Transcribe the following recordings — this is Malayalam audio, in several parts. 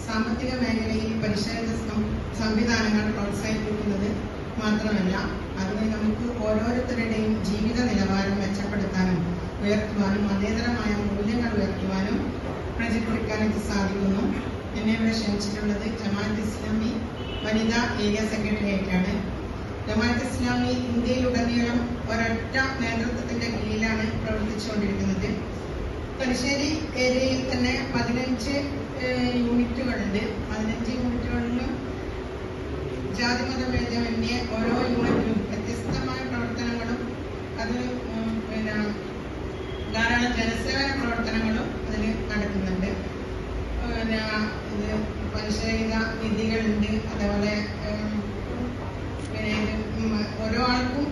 സാമ്പത്തിക മേഖലയിൽ പരിശീലന സംവിധാനങ്ങൾ പ്രോത്സാഹിപ്പിക്കുന്നത് മാത്രമല്ല, അതിന് നമുക്ക് ഓരോരുത്തരുടെയും ജീവിത നിലവാരം മെച്ചപ്പെടുത്താനും ഉയർത്തുവാനും മതേതരമായ മൂല്യങ്ങൾ ഉയർത്തുവാനും പ്രചരിപ്പിക്കാനും ഇത് സാധിക്കുന്നു. എന്നെ ഇവിടെ ക്ഷണിച്ചിട്ടുള്ളത് ജമാഅത്ത് ഇസ്ലാമി വനിതാ ഏരിയ സെക്രട്ടറിയേറ്റാണ്. ജമാഅത്ത് ഇസ്ലാമി ഇന്ത്യയിലുടനീളം ഒരൊറ്റ നേതൃത്വത്തിന്റെ കീഴിലാണ് പ്രവർത്തിച്ചുകൊണ്ടിരിക്കുന്നത്. തലശ്ശേരി ഏരിയയിൽ തന്നെ 15 യൂണിറ്റുകളുണ്ട്. 15 യൂണിറ്റുകളിലും ജാതിമതഭേദമന്യേ ഓരോ യൂണിറ്റിലും വ്യത്യസ്തമായ പ്രവർത്തനങ്ങളും അത് ധാരാളം ജനസേവന പ്രവർത്തനങ്ങളും അതിൽ നടക്കുന്നുണ്ട്. ഇത് പലിശരഹിത നിധികളുണ്ട്. അതേപോലെ ഓരോ ആൾക്കും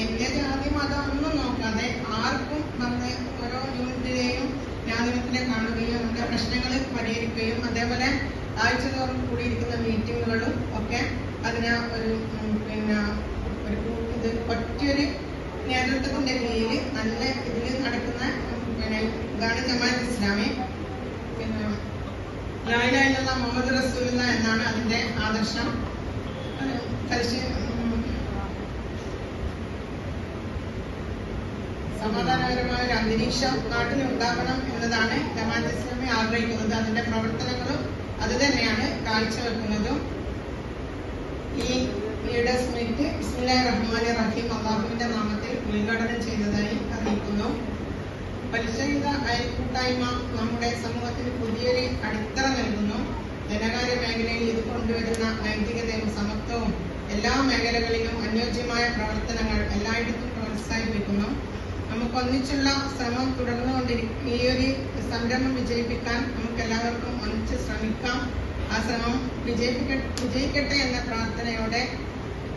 എന്റെ ജാതി മതം ഒന്നും നോക്കാതെ ആർക്കും വന്ന് ഓരോ യൂണിറ്റിലെയും ജാതിമത്തിനെ കാണുകയും നമ്മുടെ പ്രശ്നങ്ങൾ പരിഹരിക്കുകയും അതേപോലെ ആഴ്ചതോറും കൂടിയിരിക്കുന്ന മീറ്റിങ്ങുകളും ഒക്കെ അതിന് ഇത് ഒറ്റൊരു നേതൃത്വത്തിന്റെ കീഴിൽ നല്ല ഇതിൽ നടക്കുന്ന ഇതാണ് ജമാഅത്ത് ഇസ്ലാമി. ലാ ഇലാഹ ഇല്ലല്ലാഹ് മുഹമ്മദ് റസൂലുള്ളാഹ് എന്നാണ് അതിന്റെ ആദർശം. സമാധാനപരമായ ഒരു അന്തരീക്ഷം നാട്ടിലുണ്ടാകണം എന്നതാണ് ജമാഅത്ത് ഇസ്ലാമി ആഗ്രഹിക്കുന്നത്. അതിന്റെ പ്രവർത്തനങ്ങളും അത് തന്നെയാണ് കാഴ്ചവെക്കുന്നതും. ഈ ലീഡേഴ്സ് മീറ്റ് ബിസ്മില്ലാഹിർ റഹ്മാനിർ റഹീം അല്ലാഹുവിന്റെ നാമത്തിൽ ഉദ്ഘാടനം ചെയ്തതായി അറിയിക്കുന്നു. പലിശരഹിത അയൽക്കൂട്ടായ്മ നമ്മുടെ സമൂഹത്തിന് പുതിയൊരു അടിത്തറ നൽകുന്നു. ധനകാര്യ മേഖലയിൽ ഇത് കൊണ്ടുവരുന്ന നൈതികതയും സമത്വവും എല്ലാ മേഖലകളിലും അനുയോജ്യമായ പ്രവർത്തനങ്ങൾ എല്ലായിടത്തും പ്രോത്സാഹിപ്പിക്കുന്നു. നമുക്ക് ഒന്നിച്ചുള്ള ശ്രമം തുടർന്നുകൊണ്ടിരിക്കും. ഈ ഒരു സംരംഭം വിജയിപ്പിക്കാൻ നമുക്ക് എല്ലാവർക്കും ഒന്നിച്ച് ശ്രമിക്കാം. ആ ശ്രമം വിജയിക്കട്ടെ എന്ന പ്രാർത്ഥനയോടെ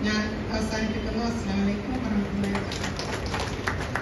ഞാൻ അവസാനിപ്പിക്കുന്നു. അസ്സലാമു അലൈക്കും വറഹ്മത്തുള്ളാഹി വബറകാതുഹു.